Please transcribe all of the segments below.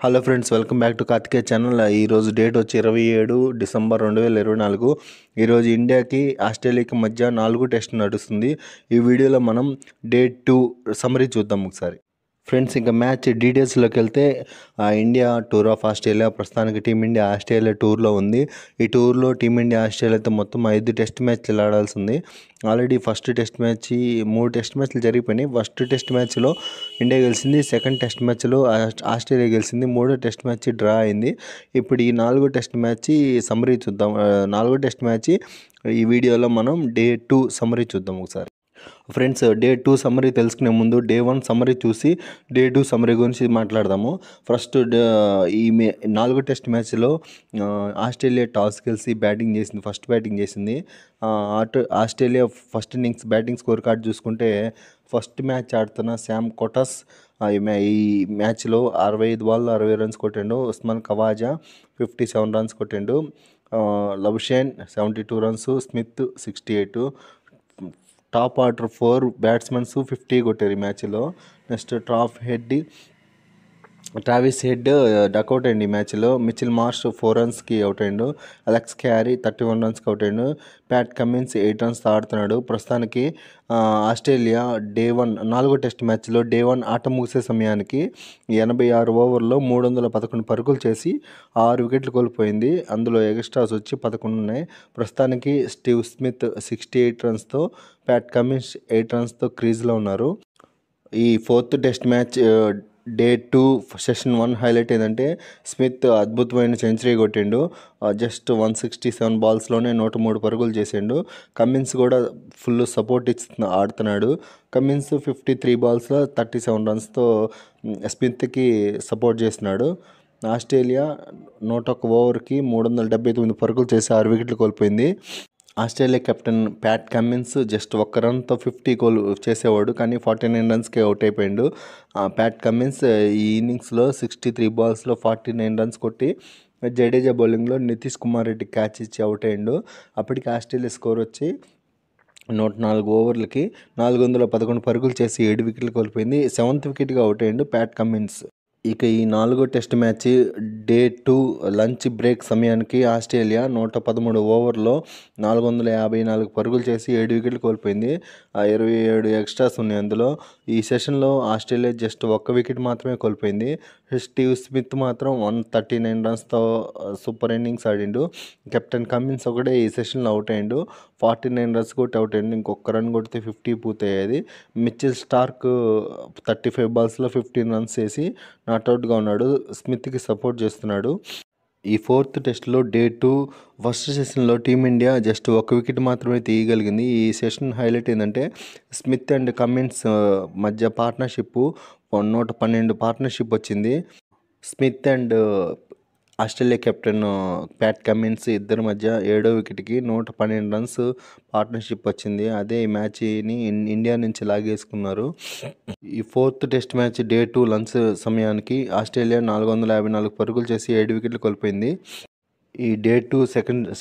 Hello friends, welcome back to Karthikeya channel. ఈరోజు date వచ్చి 27 December 2024. ఈరోజు ఇండియాకి ఆస్ట్రేలియాకి మధ్య 4 టెస్ట్ నడుస్తుంది. ఈ వీడియోలో మనం డే 2 సమ్మరీ చూద్దాం ఒకసారి. ఫ్రెండ్స్, ఇంకా మ్యాచ్ డీటెయిల్స్లోకి వెళ్తే ఇండియా టూర్ ఆఫ్ ఆస్ట్రేలియా ప్రస్తుతానికి టీమిండియా ఆస్ట్రేలియా టూర్లో ఉంది. ఈ టూర్లో టీమిండియా ఆస్ట్రేలియాతో మొత్తం 5 టెస్ట్ మ్యాచ్లు ఆడాల్సి ఉంది. Already first test match 3 test మ్యాచ్లు జరిగిపోయినాయి. ఫస్ట్ టెస్ట్ మ్యాచ్లో ఇండియా గెలిచింది, సెకండ్ టెస్ట్ మ్యాచ్లో ఆస్ట్రేలియా గెలిచింది, మూడో టెస్ట్ మ్యాచ్ డ్రా అయింది. ఇప్పుడు ఈ 4 టెస్ట్ మ్యాచ్ సమ్మరీ చూద్దాం. 4 టెస్ట్ మ్యాచ్ ఈ వీడియోలో మనం డే 2 సమ్మరీ చూద్దాం ఒకసారి. ఫ్రెండ్స్, డే 2 సమ్మరీ తెలుసుకునే ముందు డే 1 సమ్మరీ చూసి డే 2 సమ్మరీ గురించి మాట్లాడదాము. ఫస్ట్ ఈ 4 టెస్ట్ మ్యాచ్లో ఆస్ట్రేలియా టాస్ గెలిచి బ్యాటింగ్ చేసింది. ఫస్ట్ బ్యాటింగ్ చేసింది. Australia first innings batting score card చూసుకుంటే ఫస్ట్ మ్యాచ్ ఆడుతున్న శామ్ కొటస్ ఈ మ్యాచ్లో 65 బాల్ 60 రన్స్ కొట్టిండు. ఉస్మాన్ ఖవాజా 57 రన్స్ కొట్టిండు. Labuschagne 72 runs, Smith 68. Top order 4 batsmen 50 కొట్టారు ఈ మ్యాచ్లో. నెక్స్ట్ ట్రావిస్ హెడ్ డకౌట్ అయింది ఈ మ్యాచ్లో. మిచిల్ మార్ష్ 4 రన్స్కి అవుట్ అయ్యిండు. అలెక్స్ క్యారీ 31 రన్స్కి అవుట్ అయ్యిండు. ప్యాట్ కమిన్స్ 8 రన్స్తో ఆడుతున్నాడు. ప్రస్తుతానికి ఆస్ట్రేలియా డే 1 4 టెస్ట్ మ్యాచ్లో డే 1 ఆట ముగిసే సమయానికి 86 ఓవర్లో 311 పరుగులు చేసి 6 వికెట్లు కోల్పోయింది. అందులో ఎక్స్ట్రాస్ వచ్చి 11 ఉన్నాయి. ప్రస్తుతానికి స్టీవ్ స్మిత్ 68 రన్స్తో, ప్యాట్ కమిన్స్ 8 రన్స్తో క్రీజ్లో ఉన్నారు. ఈ 4th test match day 2 session 1 highlight ఏంటంటే స్మిత్ అద్భుతమైన సెంచరీ కొట్టిండు. జస్ట్ 167 బాల్స్లోనే 103 పరుగులు చేసిండు. కమిన్స్ కూడా ఫుల్ సపోర్ట్ ఆడుతున్నాడు. కమిన్స్ 53 బాల్స్లో 37 రన్స్తో స్మిత్కి సపోర్ట్ చేస్తున్నాడు. ఆస్ట్రేలియా 101 ఓవర్కి 379 పరుగులు చేసి 6 వికెట్లు కోల్పోయింది. Australia captain Pat Cummins just 1 రన్తో 50 goal చేసేవాడు, కానీ 49 రన్స్కి అవుట్ అయిపోయిండు. ప్యాట్ కమిన్స్ ఈ ఇన్నింగ్స్లో 63 బాల్స్లో 49 రన్స్ కొట్టి జడేజా బౌలింగ్లో నితీష్ కుమార్ రెడ్డి క్యాచ్ ఇచ్చి అవుట్ అయ్యిండు. అప్పటికి ఆస్ట్రేలియా స్కోర్ వచ్చి 104 ఓవర్లకి 411 పరుగులు చేసి 7 వికెట్లు కోల్పోయింది. 7th వికెట్గా అవుట్ అయ్యిండు ప్యాట్ కమిన్స్. ఇక ఈ 4 test match day 2 lunch break సమయానికి ఆస్ట్రేలియా 113 ఓవర్లో 454 పరుగులు చేసి 7 వికెట్లు కోల్పోయింది. 27 ఎక్స్ట్రాస్ ఉన్నాయి అందులో. ఈ సెషన్లో ఆస్ట్రేలియా జస్ట్ 1 వికెట్ మాత్రమే కోల్పోయింది. స్టీవ్ స్మిత్ మాత్రం 139 రన్స్తో సూపర్ ఇన్నింగ్స్ ఆడిండు. కెప్టెన్ కమిన్స్ ఒకటే ఈ సెషన్లో అవుట్ అయ్యిండు. 49 రన్స్ కొట్టి అవుట్ అయ్యిండు. ఇంకొక రన్ కొడితే 50 పూర్తయ్యేది. మిచెల్ స్టార్క్ 35 బాల్స్లో 15 రన్స్ చేసి నాట్అవుట్గా ఉన్నాడు. స్మిత్కి సపోర్ట్ చేస్తున్నాడు. ఈ 4th టెస్ట్లో డే 2 ఫస్ట్ సెషన్లో టీమిండియా జస్ట్ 1 వికెట్ మాత్రమే తీయగలిగింది. ఈ సెషన్ హైలైట్ ఏంటంటే స్మిత్ అండ్ కమిన్స్ మధ్య పార్ట్నర్షిప్ 112 పార్ట్నర్షిప్ వచ్చింది. Smith and Australia captain Pat Cummins ఇద్దరి మధ్య 7వ వికెట్కి 112 రన్స్ పార్ట్నర్షిప్ వచ్చింది. అదే ఈ మ్యాచ్ని ఇండియా నుంచి లాగేసుకున్నారు. ఈ 4th test match day 2 lunch సమయానికి ఆస్ట్రేలియా 454 పరుగులు చేసి 7 వికెట్లు కోల్పోయింది. ఈ డే 2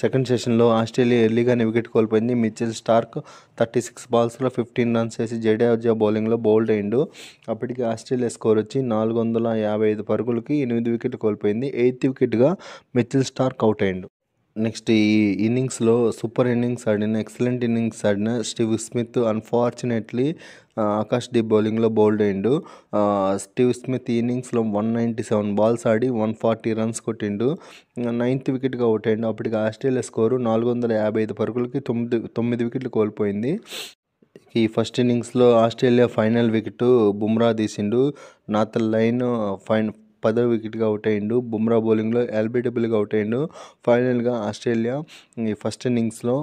సెకండ్ సెషన్లో ఆస్ట్రేలియా ఎర్లీగానే వికెట్ కోల్పోయింది. మిచెల్ స్టార్క్ 36 బాల్స్లో 15 రన్స్ చేసి జడేజా బౌలింగ్లో బౌల్డ్ అయ్యిండు. అప్పటికి ఆస్ట్రేలియా స్కోర్ వచ్చి 455 పరుగులకి 8 వికెట్లు కోల్పోయింది. 8th వికెట్గా మిచెల్ స్టార్క్ అవుట్ అయ్యిండు. నెక్స్ట్ ఈ ఇన్నింగ్స్లో సూపర్ ఇన్నింగ్స్ ఆడిన ఎక్సలెంట్ ఇన్నింగ్స్ ఆడిన Steve Smith unfortunately Akash Deep బౌలింగ్లో బౌల్డ్ అయ్యిండు. స్టీవ్ స్మిత్ ఈ ఇన్నింగ్స్లో 197 బాల్స్ ఆడి 140 రన్స్ కొట్టిండు. 9th వికెట్గా అవుట్ అయ్యిండు. అప్పటికి ఆస్ట్రేలియా స్కోరు 455 పరుగులకి 9 వికెట్లు కోల్పోయింది. ఈ ఫస్ట్ ఇన్నింగ్స్లో ఆస్ట్రేలియా ఫైనల్ వికెట్ బుమ్రా తీసిండు. నాథన్ లైన్ 10వ వికెట్గా అవుట్ అయ్యిండు. బుమ్రా బౌలింగ్లో ఎల్బిడబ్ల్యూగా అవుట్ అయ్యిండు. ఫైనల్గా ఆస్ట్రేలియా ఈ ఫస్ట్ ఇన్నింగ్స్లో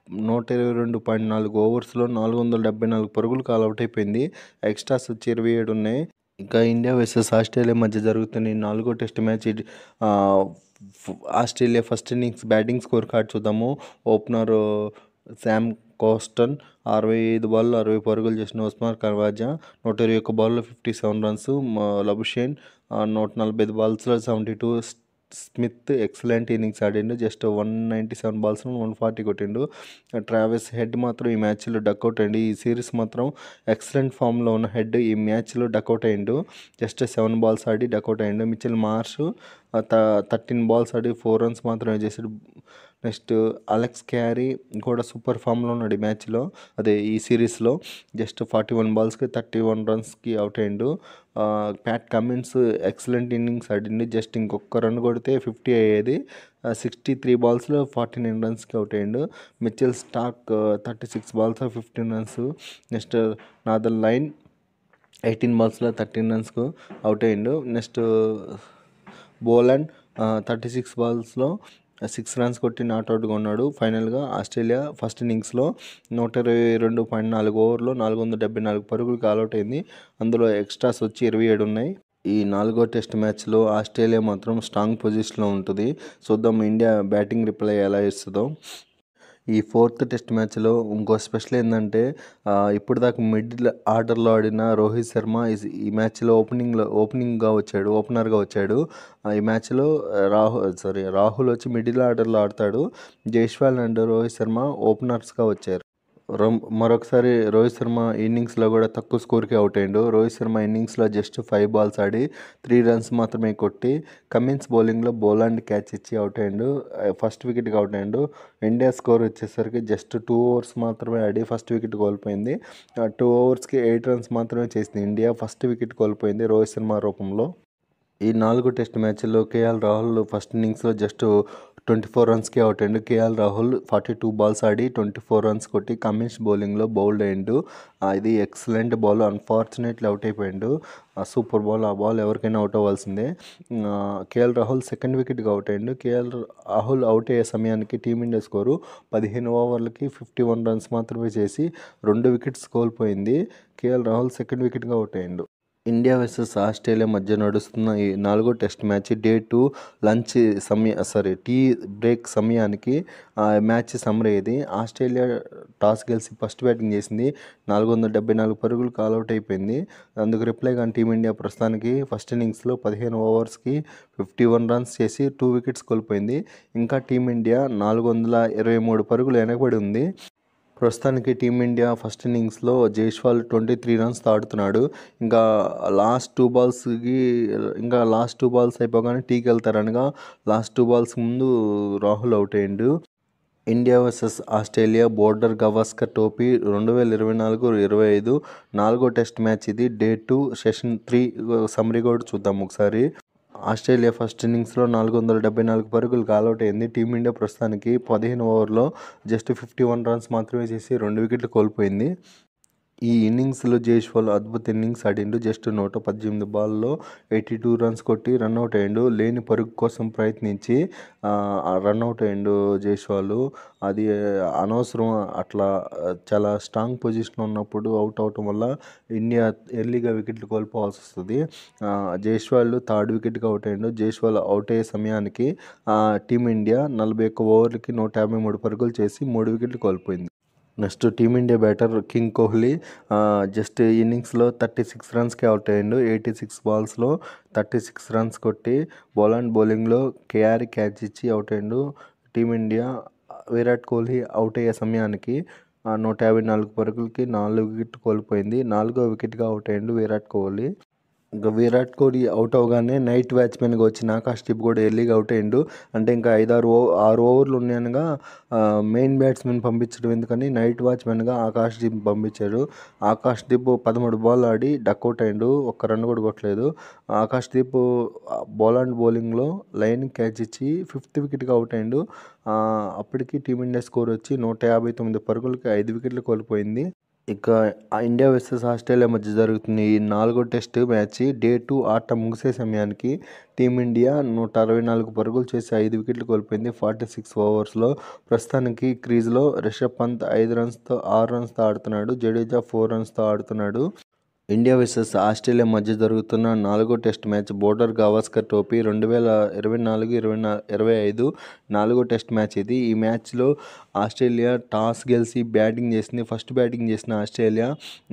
122.4 ఓవర్స్లో 474 పరుగులకు అవుట్ అయిపోయింది. ఎక్స్ట్రాస్ వచ్చి 27 ఉన్నాయి. ఇంకా ఇండియా వర్సెస్ ఆస్ట్రేలియా మధ్య జరుగుతున్న 4వ test match Australia first innings batting score card చూద్దాము. ఓపెనర్ శామ్ కోస్టన్ 65 బాల్లో 60 పరుగులు చేసిన. ఉస్మాన్ ఖవాజా 121 బాల్లో 57 రన్స్. లబుషేన్ 145 బాల్స్లో 72. స్మిత్ ఎక్సలెంట్ ఇన్నింగ్స్ ఆడిండు. జస్ట్ 197 బాల్స్ 140 కొట్టిండు. ట్రావిస్ హెడ్ మాత్రం ఈ మ్యాచ్లో డక్అవుట్ అయ్యిండు. ఈ సిరీస్ మాత్రం ఎక్సలెంట్ ఫామ్లో ఉన్న హెడ్ ఈ మ్యాచ్లో డక్అవుట్ అయ్యిండు. జస్ట్ 7 బాల్స్ ఆడి డక్అవుట్ అయ్యిండు. మిచెల్ మార్ష్ 13 బాల్స్ ఆడి 4 రన్స్ మాత్రమే చేశాడు. నెక్స్ట్ అలెక్స్ క్యారీ కూడా సూపర్ ఫామ్లో ఉన్నాడు ఈ మ్యాచ్లో, అదే ఈ సిరీస్లో. జస్ట్ 41 బాల్స్కి 31 రన్స్కి అవుట్ అయ్యిండు. ప్యాట్ కమిన్స్ ఎక్సలెంట్ ఇన్నింగ్స్ ఆడింది. జస్ట్ ఇంకొక రన్ కొడితే 50 అయ్యేది. 63 బాల్స్లో 49 రన్స్కి అవుట్ అయ్యిండు. Mitchell Starc 36 balls 15 runs. Next Nathan Lyon 18 బాల్స్లో 13 రన్స్కు అవుట్ అయ్యిండు. నెక్స్ట్ బోలాండ్ 36 బాల్స్లో 6 రన్స్ కొట్టి నాట్అవుట్గా ఉన్నాడు. ఫైనల్గా ఆస్ట్రేలియా ఫస్ట్ ఇన్నింగ్స్లో 122.4 ఓవర్లో 474 పరుగులకు ఆల్అవుట్ అయింది. అందులో ఎక్స్ట్రాస్ వచ్చి 27 ఉన్నాయి. ఈ 4వ టెస్ట్ మ్యాచ్లో ఆస్ట్రేలియా మాత్రం స్ట్రాంగ్ పొజిషన్లో ఉంటుంది. చూద్దాం ఇండియా బ్యాటింగ్ రిప్లై ఎలా ఇస్తుందో. ఈ 4th టెస్ట్ మ్యాచ్లో ఇంకో స్పెషల్ ఏంటంటే ఇప్పుడు దాకా మిడిల్ ఆర్డర్లో ఆడిన రోహిత్ శర్మ ఈ మ్యాచ్లో ఓపెనర్గా వచ్చాడు. ఈ మ్యాచ్లో రాహుల్ వచ్చి మిడిల్ ఆర్డర్లో ఆడతాడు. జైస్వాల్ అండ్ రోహిత్ శర్మ ఓపెనర్స్గా వచ్చారు. మరొకసారి రోహిత్ శర్మ ఇన్నింగ్స్లో కూడా తక్కువ స్కోర్కి అవుట్ అయ్యిండు. రోహిత్ శర్మ ఇన్నింగ్స్లో జస్ట్ 5 బాల్స్ ఆడి 3 రన్స్ మాత్రమే కొట్టి కమిన్స్ బౌలింగ్లో బోలాండ్ క్యాచ్ ఇచ్చి అవుట్ అయ్యిండు. ఫస్ట్ వికెట్కి అవుట్ అయ్యిండు. ఇండియా స్కోర్ వచ్చేసరికి జస్ట్ 2 ఓవర్స్ మాత్రమే ఆడి ఫస్ట్ వికెట్ కోల్పోయింది. 2 ఓవర్స్కి 8 రన్స్ మాత్రమే చేసింది ఇండియా. ఫస్ట్ వికెట్ కోల్పోయింది రోహిత్ శర్మ రూపంలో. ఈ 4 టెస్ట్ మ్యాచ్ల్లో కేఎల్ రాహుల్ ఫస్ట్ ఇన్నింగ్స్లో జస్ట్ 24 రన్స్కి అవుట్ అయ్యిండు. కేఎల్ రాహుల్ 42 బాల్స్ ఆడి 24 రన్స్ కొట్టి కమిన్స్ బౌలింగ్లో బౌల్డ్ అయ్యిండు. ఇది ఎక్సలెంట్ బాల్. అన్ఫార్చునేట్లీ అవుట్ అయిపోయిండు. Super ball. ఆ బాల్ ఎవరికైనా అవుట్ అవ్వాల్సిందే. కేఎల్ రాహుల్ సెకండ్ వికెట్గా అవుట్ అయ్యిండు. కేఎల్ రాహుల్ అవుట్ అయ్యే సమయానికి టీమిండియా స్కోరు 15 ఓవర్లకి 51 రన్స్ మాత్రమే చేసి 2 వికెట్స్ కోల్పోయింది. కేఎల్ రాహుల్ సెకండ్ వికెట్గా అవుట్ అయ్యిండు. ఇండియా వర్సెస్ ఆస్ట్రేలియా మధ్య నడుస్తున్న ఈ 4వ test match day 2 tea break సమయానికి మ్యాచ్ సమ్మర్ అయ్యేది. ఆస్ట్రేలియా టాస్ గెలిచి ఫస్ట్ బ్యాటింగ్ చేసింది. 474 పరుగులకు ఆల్అవుట్ అయిపోయింది. అందుకు రిప్లై కానీ టీమిండియా ప్రస్తుతానికి ఫస్ట్ ఇన్నింగ్స్లో 15 ఓవర్స్కి 51 రన్స్ చేసి 2 వికెట్స్ కోల్పోయింది. ఇంకా టీమిండియా 423 పరుగులు వెనకబడి ఉంది. ప్రస్తుతానికి టీమిండియా ఫస్ట్ ఇన్నింగ్స్లో జైస్వాల్ 23 రన్స్ ఆడుతున్నాడు. ఇంకా లాస్ట్ 2 బాల్స్ అయిపోగానే టీకి వెళ్తారనగా లాస్ట్ 2 బాల్స్ ముందు రాహుల్ అవుట్ అయ్యిండు. India versus Australia border Gavaskar trophy 2024-25 4వ టెస్ట్ మ్యాచ్ ఇది. డే 2 సెషన్ 3 సమ్మరీ కూడా చూద్దాం ఒకసారి. ఆస్ట్రేలియా ఫస్ట్ ఇన్నింగ్స్లో 474 పరుగులకు ఆల్అవుట్ అయింది. టీమిండియా ప్రస్తుతానికి 15 ఓవర్లో జస్ట్ 51 రన్స్ మాత్రమే చేసి 2 వికెట్లు కోల్పోయింది. ఈ ఇన్నింగ్స్లో జైస్వాల్ అద్భుత ఇన్నింగ్స్ ఆడిండు. జస్ట్ 118 బాల్లో 82 రన్స్ కొట్టి రన్అవుట్ అయ్యిండు. లేని పరుగు కోసం ప్రయత్నించి రన్అవుట్ అయ్యిండు జైస్వాల్. అది అనవసరం. అట్లా చాలా స్ట్రాంగ్ పొజిషన్ ఉన్నప్పుడు అవుట్ అవటం వల్ల ఇండియా ఎర్లీగా వికెట్లు కోల్పోవాల్సి వస్తుంది. జైస్వాల్ 3rd వికెట్గా అవుట్ అయ్యిండు. జైస్వాల్ అవుట్ అయ్యే సమయానికి టీమిండియా 41 ఓవర్లకి 153 పరుగులు చేసి 3 వికెట్లు కోల్పోయింది. Next team India batter king Kohli just ఇన్నింగ్స్లో 36 రన్స్కి అవుట్ అయ్యిండు. 86 బాల్స్లో 36 రన్స్ కొట్టి బౌలాండ్ బౌలింగ్లో కేఆర్ క్యాచ్ ఇచ్చి అవుట్ అయ్యిండు. టీమిండియా విరాట్ కోహ్లీ అవుట్ అయ్యే సమయానికి 154 పరుగులకి 4 వికెట్లు కోల్పోయింది. 4వ వికెట్గా అవుట్ అయ్యిండు విరాట్ కోహ్లీ. ఇంకా విరాట్ కోహ్లీ అవుట్ అవగానే నైట్ వాచ్మెన్గా వచ్చిన ఆకాష్దీప్ కూడా ఎర్లీగా అవుట్ అయ్యిండు. అంటే ఇంకా 6 ఓవర్లు ఉన్నాయనగా మెయిన్ బ్యాట్స్మెన్ పంపించడం ఎందుకని నైట్ వాచ్మెన్గా ఆకాష్దీప్ పంపించారు. ఆకాష్దీప్ 13 బాల్ ఆడి డక్అవుట్ అయ్యిండు. ఒక్క రన్ కూడా కొట్టలేదు. ఆకాష్దీప్ బౌలాండ్ బౌలింగ్లో లైన్ క్యాచ్ ఇచ్చి 5th వికెట్గా అవుట్ అయ్యిండు. అప్పటికి టీమిండియా స్కోర్ వచ్చి 159 పరుగులకి 5 వికెట్లు కోల్పోయింది. ఇక ఇండియా వర్సెస్ ఆస్ట్రేలియా మధ్య జరుగుతున్న ఈ 4వ టెస్ట్ మ్యాచ్ డే 2 ఆట ముగిసే సమయానికి టీమిండియా 164 పరుగులు చేసి 5 వికెట్లు కోల్పోయింది 46 ఓవర్స్లో. ప్రస్తుతానికి క్రీజ్లో రిషబ్ పంత్ 6 రన్స్తో ఆడుతున్నాడు. జడేజా 4 రన్స్తో ఆడుతున్నాడు. ఇండియా వర్సెస్ ఆస్ట్రేలియా మధ్య జరుగుతున్న 4వ test match border Gavaskar trophy 2024-25 4వ టెస్ట్ మ్యాచ్ ఇది. ఈ మ్యాచ్లో ఆస్ట్రేలియా టాస్ గెలిచి బ్యాటింగ్ చేసింది. ఫస్ట్ బ్యాటింగ్ చేసిన ఆస్ట్రేలియా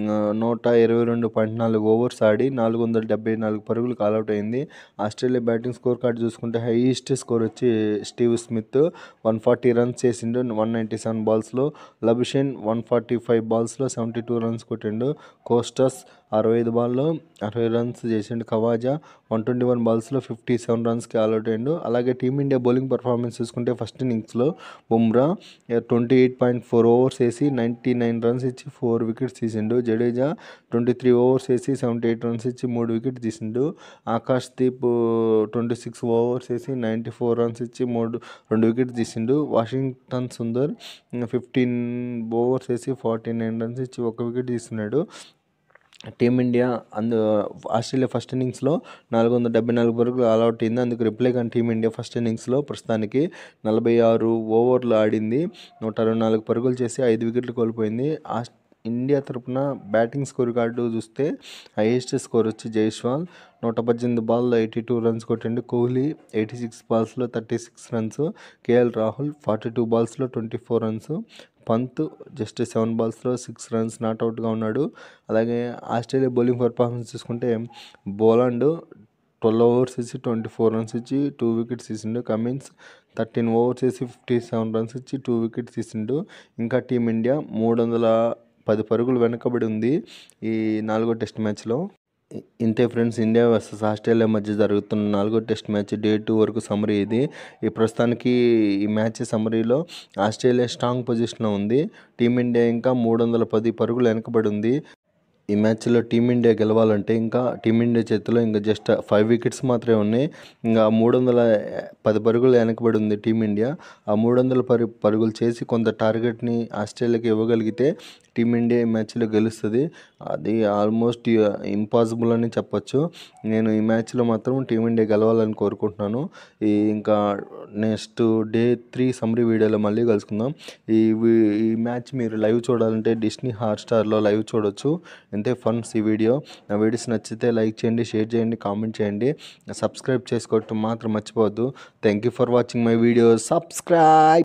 122.4 ఓవర్స్ ఆడి 474 పరుగులకు ఆల్అవుట్ అయింది. ఆస్ట్రేలియా బ్యాటింగ్ స్కోర్ కార్డు చూసుకుంటే హైయెస్ట్ స్కోర్ వచ్చి స్టీవ్ స్మిత్ 140 రన్స్ చేసిండు 197 బాల్స్లో. లబుషేన్ 145 బాల్స్లో 72 రన్స్ కొట్టిండు. కోస్టస్ 65 బాల్లో 60 రన్స్ చేసిండు. ఖవాజా 121 బాల్స్లో 57 రన్స్కి ఆల్అవుట్ అయ్యిండు. అలాగే టీమిండియా బౌలింగ్ పర్ఫార్మెన్స్ చూసుకుంటే ఫస్ట్ ఇన్నింగ్స్లో బుమ్రా 28.4 ఓవర్స్ వేసి 99 రన్స్ ఇచ్చి 4 వికెట్స్ తీసిండు. జడేజా 23 ఓవర్స్ వేసి 78 రన్స్ ఇచ్చి 3 వికెట్స్ తీసిండు. ఆకాష్ దీప్ 26 ఓవర్స్ వేసి 94 రన్స్ ఇచ్చి 2 వికెట్స్ తీసిండు. వాషింగ్టన్ సుందర్ 15 ఓవర్స్ వేసి 49 రన్స్ ఇచ్చి 1 వికెట్ తీస్తున్నాడు. టీమిండియా ఆస్ట్రేలియా ఫస్ట్ ఇన్నింగ్స్లో 474 పరుగులు ఆల్అవుట్ అయింది. అందుకు రిప్లై కానీ టీమిండియా ఫస్ట్ ఇన్నింగ్స్లో ప్రస్తుతానికి 46 ఓవర్లు ఆడింది. 164 పరుగులు చేసి 5 వికెట్లు కోల్పోయింది. ఇండియా తరపున బ్యాటింగ్ స్కోర్ కార్డు చూస్తే హైయెస్ట్ స్కోర్ వచ్చి జైస్వాల్ 118 బాల్లో 82 రన్స్ కొట్టిండు. కోహ్లీ 86 బాల్స్లో 36 రన్స్. కేఎల్ రాహుల్ 42 బాల్స్లో 24 రన్స్. పంత్ జస్ట్ 7 బాల్స్లో 6 రన్స్ నాట్అవుట్గా ఉన్నాడు. అలాగే ఆస్ట్రేలియా బౌలింగ్ పర్ఫార్మెన్స్ చూసుకుంటే బోలాండ్ 12 ఓవర్స్ వేసి 24 రన్స్ ఇచ్చి 2 వికెట్స్ తీసిండు. కమిన్స్ 13 ఓవర్స్ వేసి 57 రన్స్ ఇచ్చి 2 వికెట్స్ తీసిండు. ఇంకా టీమిండియా 310 పరుగులు వెనకబడి ఉంది ఈ 4వ టెస్ట్ మ్యాచ్లో. ఇంతే ఫ్రెండ్స్, ఇండియా వర్సెస్ ఆస్ట్రేలియా మధ్య జరుగుతున్న 4వ టెస్ట్ మ్యాచ్ డే 2 వరకు సమ్మరీ ఇది. ఈ ప్రస్తుతానికి ఈ మ్యాచ్ సమ్మరీలో ఆస్ట్రేలియా స్ట్రాంగ్ పొజిషన్లో ఉంది. టీమిండియా ఇంకా 310 పరుగులు వెనకబడి ఉంది. ఈ మ్యాచ్లో టీమిండియా గెలవాలంటే ఇంకా టీమిండియా చేతిలో ఇంకా జస్ట్ 5 వికెట్స్ మాత్రమే ఉన్నాయి. ఇంకా 310 పరుగులు వెనకబడి ఉంది టీమిండియా. ఆ 300 పరుగులు చేసి కొంత టార్గెట్ని ఆస్ట్రేలియాకి ఇవ్వగలిగితే టీమిండియా ఈ మ్యాచ్లో గెలుస్తుంది. అది ఆల్మోస్ట్ ఇంపాసిబుల్ అని చెప్పొచ్చు. నేను ఈ మ్యాచ్లో మాత్రం టీమిండియా గెలవాలని కోరుకుంటున్నాను. ఇంకా నెక్స్ట్ డే 3 సమ్మరీ వీడియోలో మళ్ళీ కలుసుకుందాం. ఈ మ్యాచ్ మీరు లైవ్ చూడాలంటే డిస్నీ హాట్స్టార్లో లైవ్ చూడొచ్చు. ఎంతే ఫన్స్ ఈ వీడియో. నా వీడియోస్ నచ్చితే లైక్ చేయండి, షేర్ చేయండి, కామెంట్ చేయండి. సబ్స్క్రైబ్ చేసుకోవటం మాత్రం మర్చిపోవద్దు. Thank you for watching my video. Subscribe.